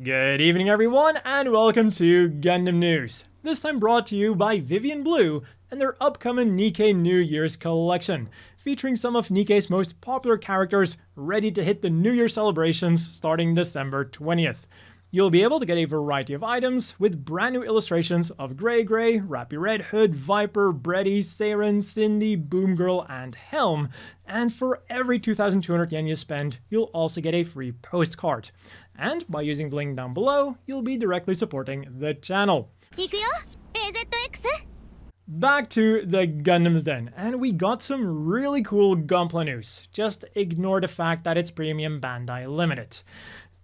Good evening everyone, and welcome to Gundam News. This time brought to you by Vivian Blue and their upcoming Nikkei New Year's collection, featuring some of Nikkei's most popular characters ready to hit the New Year celebrations starting December 20th. You'll be able to get a variety of items with brand new illustrations of Grey, Rappy Red Hood, Viper, Breddy, Saren, Cindy, Boom Girl, and Helm. And for every 2,200 yen you spend, you'll also get a free postcard. And by using the link down below, you'll be directly supporting the channel. Back to the Gundams then, and we got some really cool Gunpla news. Just ignore the fact that it's premium Bandai Limited.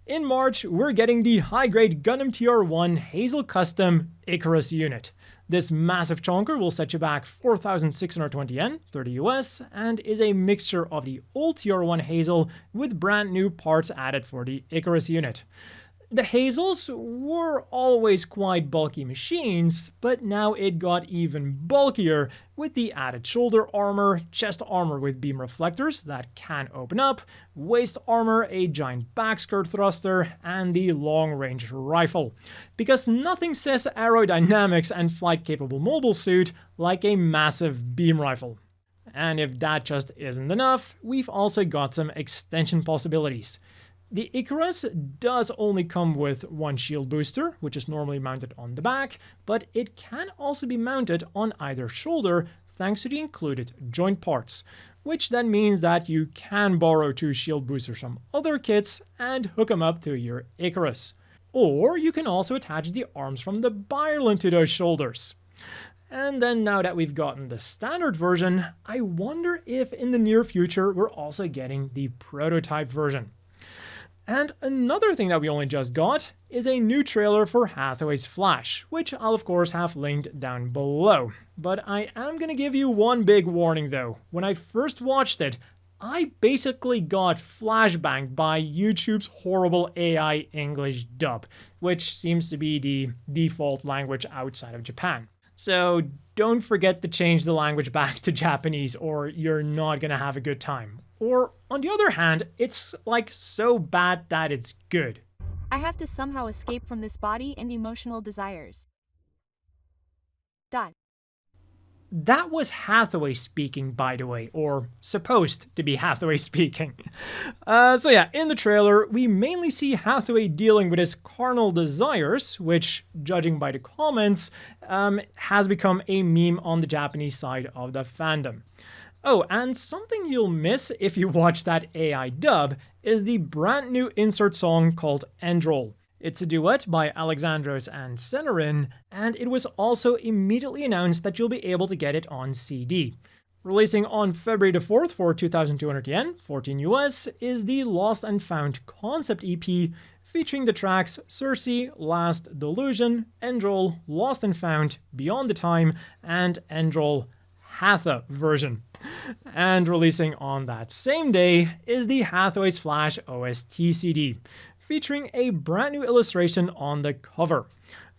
In March, we're getting the high-grade Gundam TR1 Hazel Custom Icarus unit. This massive chonker will set you back 4,620 yen, 30 US, and is a mixture of the old TR1 Hazel with brand new parts added for the Icarus unit. The Hazels were always quite bulky machines, but now it got even bulkier with the added shoulder armor, chest armor with beam reflectors that can open up, waist armor, a giant backskirt thruster, and the long-range rifle. Because nothing says aerodynamics and flight-capable mobile suit like a massive beam rifle. And if that just isn't enough, we've also got some extension possibilities. The Icarus does only come with one shield booster, which is normally mounted on the back, but it can also be mounted on either shoulder thanks to the included joint parts, which then means that you can borrow two shield boosters from other kits and hook them up to your Icarus. Or you can also attach the arms from the Byerlin to those shoulders. And then now that we've gotten the standard version, I wonder if in the near future we're also getting the prototype version. And another thing that we only just got is a new trailer for Hathaway's Flash, which I'll of course have linked down below. But I am gonna give you one big warning though. When I first watched it, I basically got flashbanged by YouTube's horrible AI English dub, which seems to be the default language outside of Japan. So don't forget to change the language back to Japanese or you're not gonna have a good time. Or, on the other hand, it's like so bad that it's good. I have to somehow escape from this body and emotional desires. Dot. That was Hathaway speaking, by the way, or supposed to be Hathaway speaking. So yeah, in the trailer, we mainly see Hathaway dealing with his carnal desires, which, judging by the comments, has become a meme on the Japanese side of the fandom. Oh, and something you'll miss if you watch that AI dub is the brand new insert song called Endrol. It's a duet by Alexandros and Senarin, and it was also immediately announced that you'll be able to get it on CD. Releasing on February the 4th for 2,200 yen, 14 US, is the Lost and Found concept EP featuring the tracks Circe, Last Delusion, Endrol, Lost and Found, Beyond the Time, and Endrol Hatha version. And releasing on that same day is the Hathaway's Flash OST CD, featuring a brand new illustration on the cover.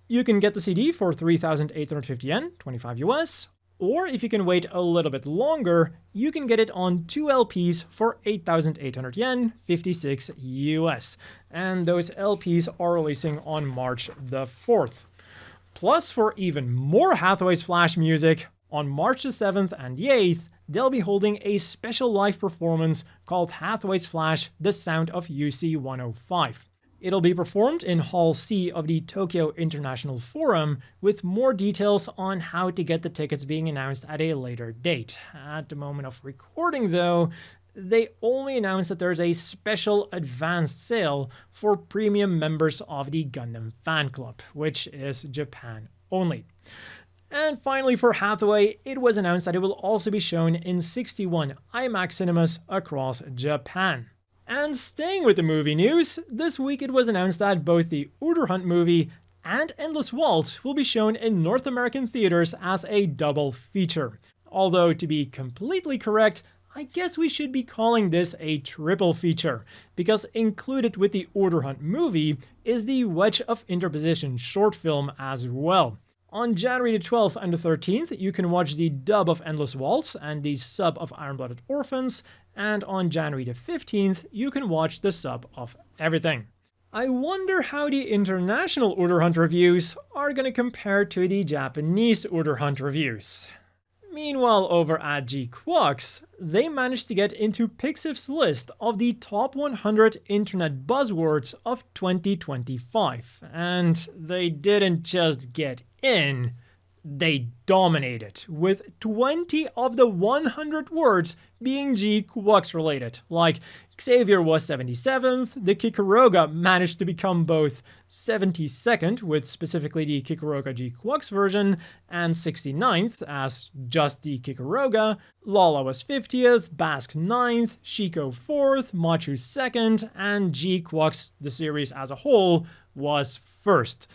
You can get the CD for 3,850 yen, 25 US, or if you can wait a little bit longer, you can get it on 2 LPs for 8,800 yen, 56 US. And those LPs are releasing on March the 4th. Plus, for even more Hathaway's Flash music, on March the 7th and the 8th, they'll be holding a special live performance called Hathaway's Flash, The Sound of UC 105. It'll be performed in Hall C of the Tokyo International Forum, with more details on how to get the tickets being announced at a later date. At the moment of recording though, they only announced that there's a special advanced sale for premium members of the Gundam Fan Club, which is Japan only. And finally for Hathaway, it was announced that it will also be shown in 61 IMAX cinemas across Japan. And staying with the movie news, this week it was announced that both the Urdr-Hunt movie and Endless Waltz will be shown in North American theaters as a double feature. Although to be completely correct, I guess we should be calling this a triple feature, because included with the Urdr-Hunt movie is the Wedge of Interposition short film as well. On January the 12th and the 13th, you can watch the dub of Endless Waltz and the sub of Iron-Blooded Orphans, and on January the 15th, you can watch the sub of everything. I wonder how the international Urdr-Hunt reviews are going to compare to the Japanese Urdr-Hunt reviews. Meanwhile, over at GQUX, they managed to get into Pixif's list of the top 100 internet buzzwords of 2025. And they didn't just get in, they dominated, with 20 of the 100 words being GQUX related. Like, Xavier was 77th, the Kikuroga managed to become both 72nd, with specifically the Kikuroga GQUX version, and 69th as just the Kikuroga, Lala was 50th, Basque 9th, Shiko 4th, Machu 2nd, and GQUX, the series as a whole, was 1st.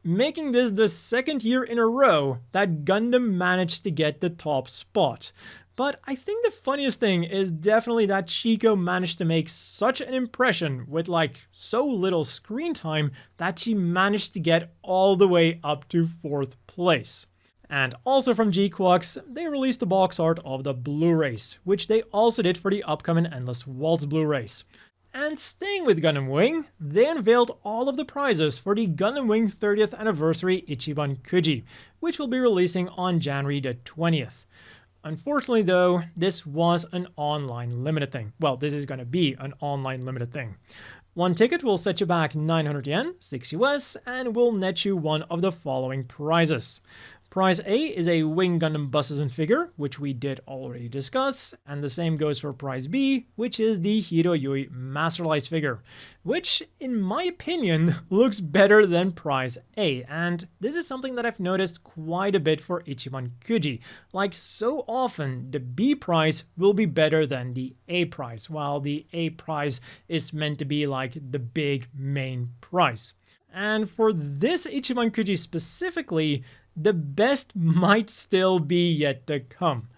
Making this the 2nd year in a row that Gundam managed to get the top spot. But I think the funniest thing is definitely that Shiko managed to make such an impression with like so little screen time that she managed to get all the way up to 4th place. And also from GQUX, they released the box art of the Blu-rays, which they also did for the upcoming Endless Waltz Blu-rays. And staying with Gundam Wing, they unveiled all of the prizes for the Gundam Wing 30th Anniversary Ichiban Kuji, which will be releasing on January the 20th. Unfortunately though, this was an online limited thing. Well, this is going to be an online limited thing. One ticket will set you back 900 yen, 6 US, and will net you one of the following prizes. Prize A is a Wing Gundam Buses and figure, which we did already discuss, and the same goes for Prize B, which is the Hiro Yui Masterlize figure, which, in my opinion, looks better than Prize A, and this is something that I've noticed quite a bit for Ichiban Kuji. Like, so often, the B prize will be better than the A prize, while the A prize is meant to be like the big main prize. And for this Ichiban Kuji specifically, the best might still be yet to come.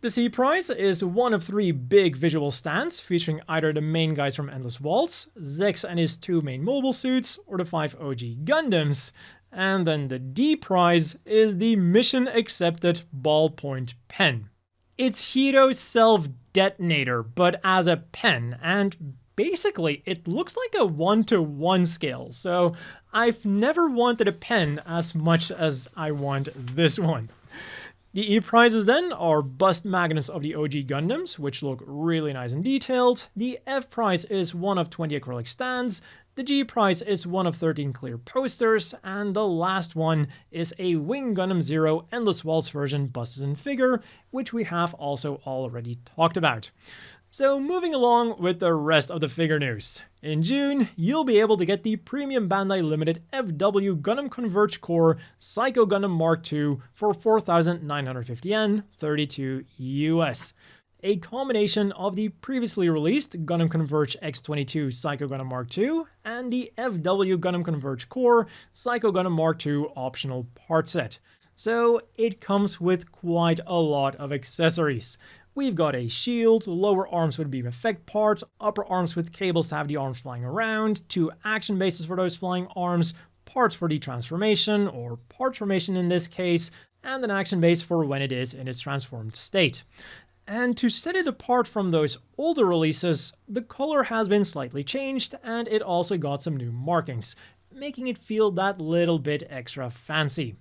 The C prize is one of 3 big visual stands featuring either the main guys from Endless Waltz, Zex and his 2 main mobile suits, or the 5 OG Gundams. And then the D prize is the mission accepted ballpoint pen. It's Hiro's self-detonator, but as a pen, and basically, it looks like a 1-to-1 scale, so I've never wanted a pen as much as I want this one. The E prizes then are bust magnets of the OG Gundams, which look really nice and detailed. The F prize is one of 20 acrylic stands. The G prize is one of 13 clear posters, and the last one is a Wing Gundam Zero Endless Waltz version buses and figure, which we have also already talked about. So moving along with the rest of the figure news. In June, you'll be able to get the Premium Bandai Limited FW Gundam Converge Core Psycho Gundam Mark II for 4,950 yen, 32 US. A combination of the previously released Gundam Converge X22 Psycho Gundam Mark II and the FW Gundam Converge Core Psycho Gundam Mark II optional part set. So it comes with quite a lot of accessories. We've got a shield, lower arms with beam effect parts, upper arms with cables to have the arms flying around, 2 action bases for those flying arms, parts for the transformation, or part formation in this case, and an action base for when it is in its transformed state. And to set it apart from those older releases, the color has been slightly changed, and it also got some new markings, making it feel that little bit extra fancy.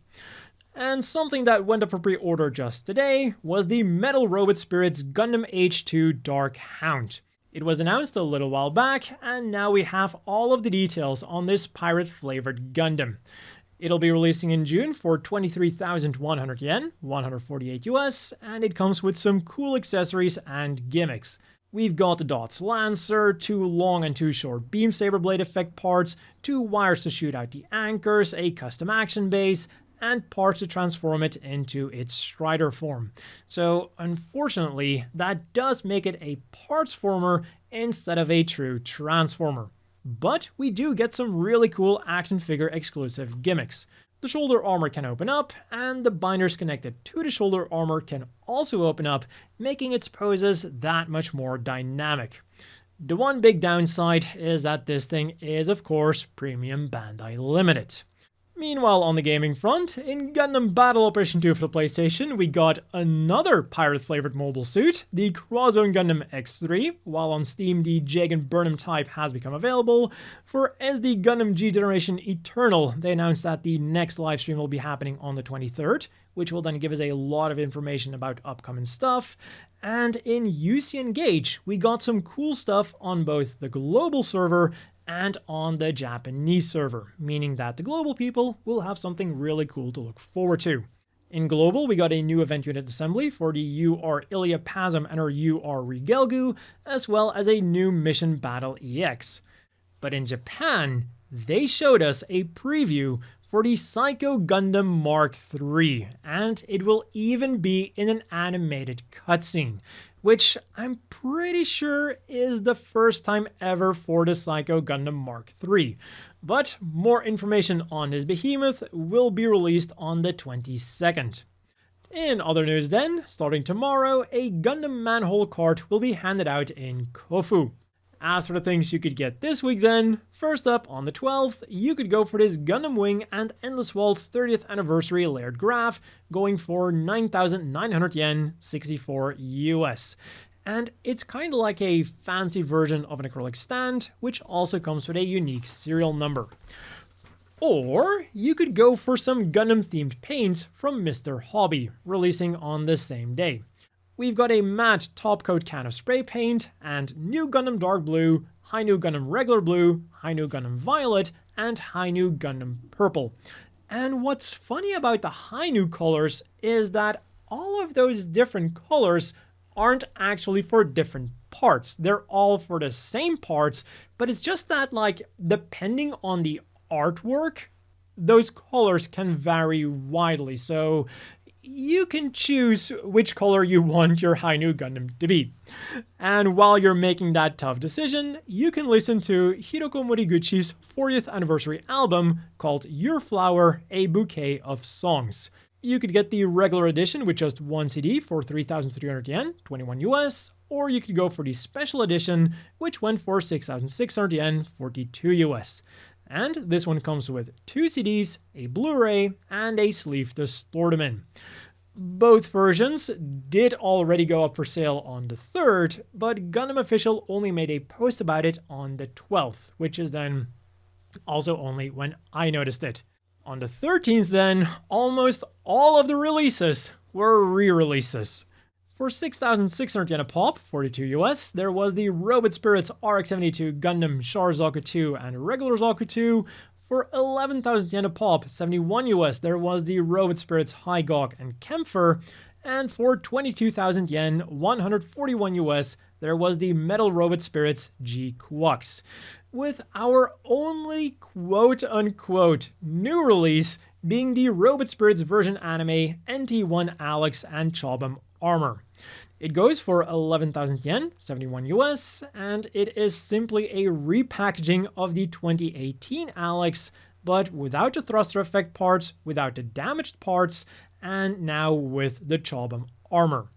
And something that went up for pre-order just today was the Metal Robot Spirits Gundam H2 Dark Hound. It was announced a little while back, and now we have all of the details on this pirate-flavored Gundam. It'll be releasing in June for 23,100 yen, 148 US, and it comes with some cool accessories and gimmicks. We've got the Dots Lancer, 2 long and 2 short beam saber blade effect parts, 2 wires to shoot out the anchors, a custom action base, and parts to transform it into its Strider form. So unfortunately, that does make it a parts former instead of a true transformer. But we do get some really cool action figure exclusive gimmicks. The shoulder armor can open up, and the binders connected to the shoulder armor can also open up, making its poses that much more dynamic. The one big downside is that this thing is of course Premium Bandai Limited. Meanwhile, on the gaming front, in Gundam Battle Operation 2 for the PlayStation, we got another pirate-flavored mobile suit, the Crosszone Gundam X3, while on Steam the Jagan Burnham type has become available. For SD Gundam G Generation Eternal, they announced that the next livestream will be happening on the 23rd, which will then give us a lot of information about upcoming stuff. And in UC Engage, we got some cool stuff on both the global server and on the Japanese server, meaning that the global people will have something really cool to look forward to. In global, we got a new event unit assembly for the UR Iliapasm and our UR Rigelgu, as well as a new mission battle EX. But in Japan, they showed us a preview for the Psycho Gundam Mark III, and it will even be in an animated cutscene, which I'm pretty sure is the first time ever for the Psycho Gundam Mark III. But more information on this behemoth will be released on the 22nd. In other news then, starting tomorrow, a Gundam Manhole cart will be handed out in Kofu. As for the things you could get this week then, first up on the 12th, you could go for this Gundam Wing and Endless Waltz 30th Anniversary Layered Graph, going for 9,900 yen, 64 US. And it's kind of like a fancy version of an acrylic stand, which also comes with a unique serial number. Or you could go for some Gundam themed paints from Mr. Hobby, releasing on the same day. We've got a matte top coat can of spray paint, and New Gundam Dark Blue, High New Gundam Regular Blue, High New Gundam Violet, and High New Gundam Purple. And what's funny about the High New colors is that all of those different colors aren't actually for different parts. They're all for the same parts, but it's just that, like, depending on the artwork, those colors can vary widely. So you can choose which color you want your High New Gundam to be. And while you're making that tough decision, you can listen to Hiroko Moriguchi's 40th anniversary album called Your Flower, A Bouquet of Songs. You could get the regular edition with just one CD for 3,300 yen, 21 US, or you could go for the special edition, which went for 6,600 yen, 42 US. And this one comes with 2 CDs, a Blu-ray, and a sleeve to store them in. Both versions did already go up for sale on the 3rd, but Gundam Official only made a post about it on the 12th, which is then also only when I noticed it. On the 13th then, almost all of the releases were re-releases. For 6,600 yen a pop, 42 US, there was the Robot Spirits RX-72 Gundam Char Zaku 2 and Regular Zaku 2. For 11,000 yen a pop, 71 US, there was the Robot Spirits High-Gawk and Kempfer. And for 22,000 yen, 141 US, there was the Metal Robot Spirits GQUX. With our only quote-unquote new release being the Robot Spirits version anime NT1 Alex and Chobham armor. It goes for 11,000 yen, 71 US, and it is simply a repackaging of the 2018 Alex, but without the thruster effect parts, without the damaged parts, and now with the Chobham armor.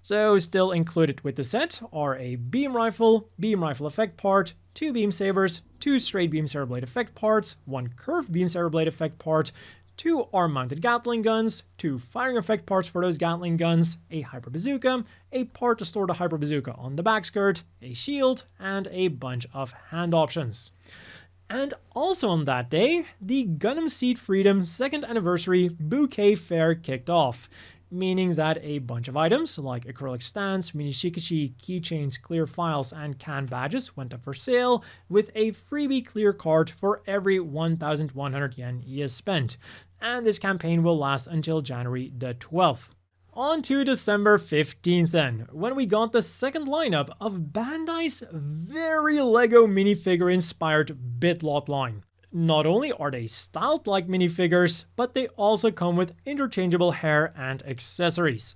So still included with the set are a beam rifle effect part, 2 beam sabers, 2 straight beam saber blade effect parts, 1 curved beam saber blade effect part, 2 arm-mounted Gatling guns, 2 firing effect parts for those Gatling guns, a hyper bazooka, a part to store the hyper bazooka on the back skirt, a shield, and a bunch of hand options. And also on that day, the Gundam Seed Freedom 2nd Anniversary Bouquet Fair kicked off, meaning that a bunch of items like acrylic stands, mini shikashi, keychains, clear files, and can badges went up for sale, with a freebie clear card for every 1,100 yen is spent. And this campaign will last until January the 12th. On to December 15th then, when we got the second lineup of Bandai's very LEGO minifigure-inspired BitLot line. Not only are they styled like minifigures, but they also come with interchangeable hair and accessories.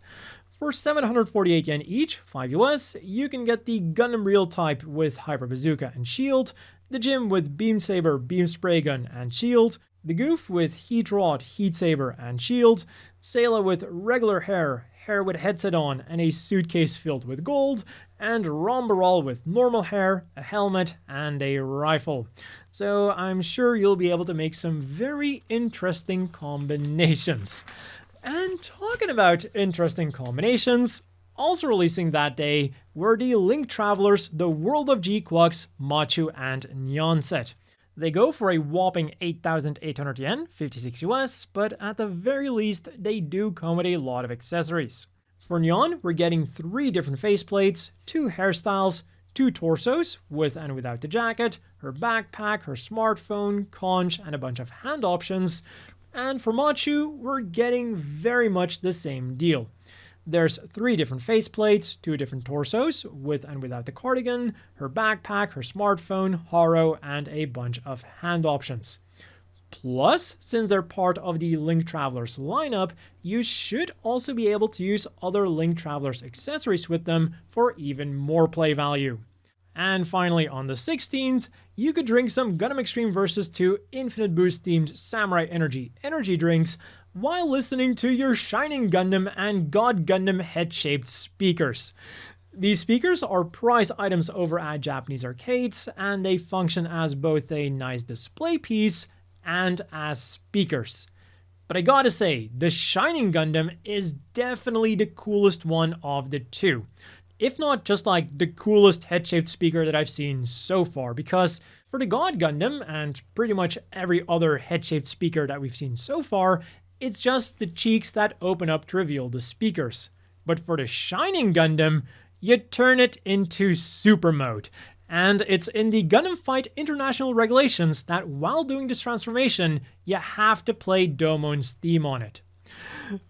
For 748 yen each, 5 US, you can get the Gundam Real type with Hyper Bazooka and Shield, the Jim with Beam Saber, Beam Spray Gun and Shield, the Goof with Heat Rod, Heat Saber and Shield, Sayla with regular hair with headset on and a suitcase filled with gold, and Rombarol with normal hair, a helmet, and a rifle. So I'm sure you'll be able to make some very interesting combinations. And talking about interesting combinations, also releasing that day were the Link Travelers, The World of GQUX, Machu, and Nyaan set. They go for a whopping 8,800 yen, 56 US, but at the very least, they do come with a lot of accessories. For Nyaan, we're getting 3 different faceplates, 2 hairstyles, 2 torsos, with and without the jacket, her backpack, her smartphone, conch, and a bunch of hand options. And for Machu, we're getting very much the same deal. There's 3 different faceplates, 2 different torsos, with and without the cardigan, her backpack, her smartphone, haro, and a bunch of hand options. Plus, since they're part of the Link Travelers lineup, you should also be able to use other Link Travelers accessories with them for even more play value. And finally, on the 16th, you could drink some Gundam Extreme Vs. 2 Infinite Boost themed Samurai Energy drinks while listening to your Shining Gundam and God Gundam head-shaped speakers. These speakers are prize items over at Japanese arcades, and they function as both a nice display piece and as speakers. But I gotta say, the Shining Gundam is definitely the coolest one of the two. If not just like the coolest head-shaped speaker that I've seen so far, because for the God Gundam and pretty much every other head-shaped speaker that we've seen so far, it's just the cheeks that open up to reveal the speakers. But for the Shining Gundam, you turn it into super mode. And it's in the Gundam Fight International Regulations that while doing this transformation, you have to play Domon's theme on it.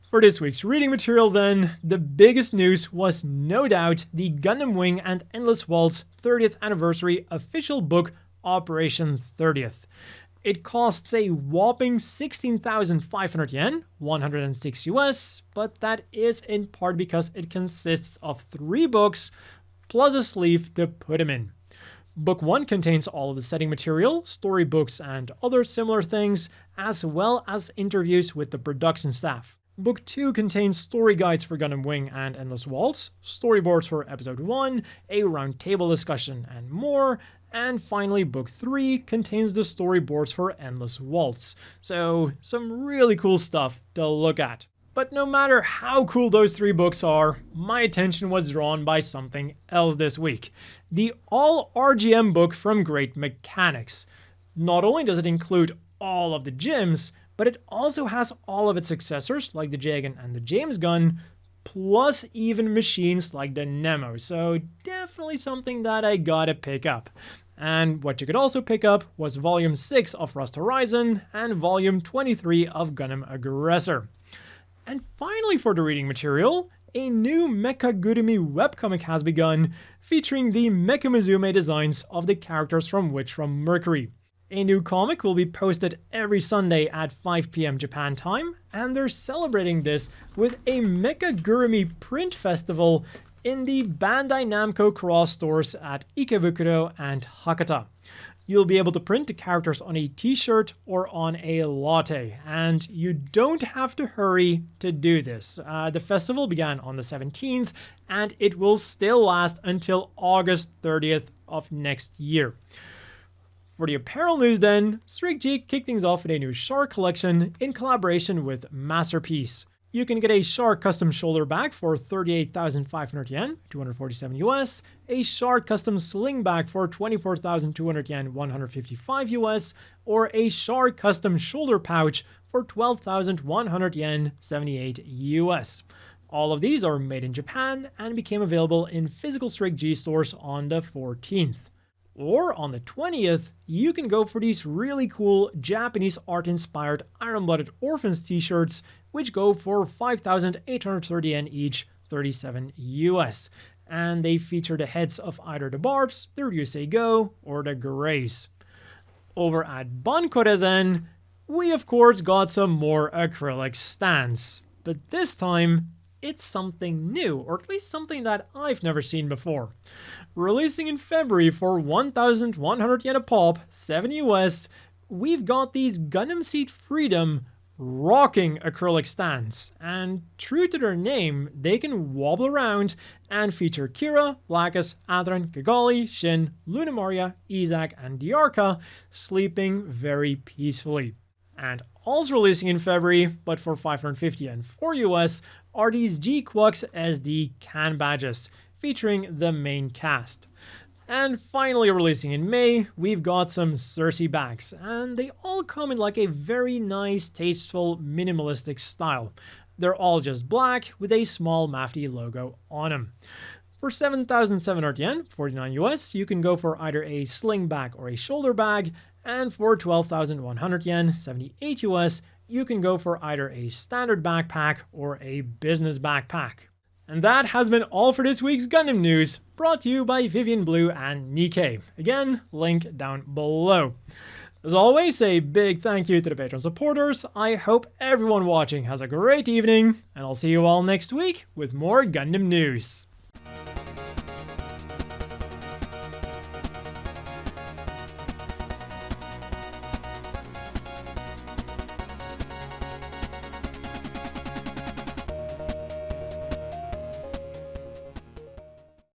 For this week's reading material then, the biggest news was no doubt the Gundam Wing and Endless Waltz 30th anniversary official book, Operation 30th. It costs a whopping 16,500 yen, 106 US, but that is in part because it consists of 3 books plus a sleeve to put them in. Book 1 contains all of the setting material, storybooks, and other similar things, as well as interviews with the production staff. Book 2 contains story guides for Gundam Wing and Endless Waltz, storyboards for Episode 1, a roundtable discussion, and more. And finally, Book 3 contains the storyboards for Endless Waltz. So, some really cool stuff to look at. But no matter how cool those 3 books are, my attention was drawn by something else this week. The all-RGM book from Great Mechanics. Not only does it include all of the gyms, but it also has all of its successors like the Jagan and the James Gun, plus even machines like the Nemo, so definitely something that I gotta pick up. And what you could also pick up was Volume 6 of Rust Horizon and Volume 23 of Gundam Aggressor. And finally for the reading material, a new Mechagurumi webcomic has begun, featuring the Mechamizume designs of the characters from Witch from Mercury. A new comic will be posted every Sunday at 5 PM Japan time, and they're celebrating this with a Mechagurumi print festival in the Bandai Namco Cross stores at Ikebukuro and Hakata. You'll be able to print the characters on a t-shirt or on a latte, and you don't have to hurry to do this. The festival began on the 17th, and it will still last until August 30th of next year. For the apparel news then, SrigG kicked things off with a new Shark collection in collaboration with Masterpiece. You can get a Shark custom shoulder bag for 38,500 yen, 247 US, a Shark custom sling bag for 24,200 yen, 155 US, or a Shark custom shoulder pouch for 12,100 yen, 78 US. All of these are made in Japan and became available in physical SrigG stores on the 14th. Or on the 20th, you can go for these really cool Japanese art-inspired Iron-Blooded Orphans t-shirts, which go for 5,830 yen each, 37 US. And they feature the heads of either the Barbs, the Ryusei Go, or the Greys. Over at Bankore then, we of course got some more acrylic stands. But this time, it's something new, or at least something that I've never seen before. Releasing in February for 1,100 yen a pop, 7 US, we've got these Gundam Seed Freedom rocking acrylic stands, and true to their name, they can wobble around and feature Kira, Lacus, Adran, Kigali, Shin, Lunamaria, Izak, and Diarca sleeping very peacefully. And also releasing in February, but for 550 and 4 US, are these GQUX SD can badges, featuring the main cast. And finally releasing in May, we've got some Cersei bags, and they all come in like a very nice, tasteful, minimalistic style. They're all just black with a small Mafty logo on them. For 7,700 yen, 49 US, you can go for either a sling bag or a shoulder bag, and for 12,100 yen, 78 US, you can go for either a standard backpack or a business backpack. And that has been all for this week's Gundam news, brought to you by Vivian Blue and Nikkei. Again, link down below. As always, a big thank you to the Patreon supporters. I hope everyone watching has a great evening, and I'll see you all next week with more Gundam news.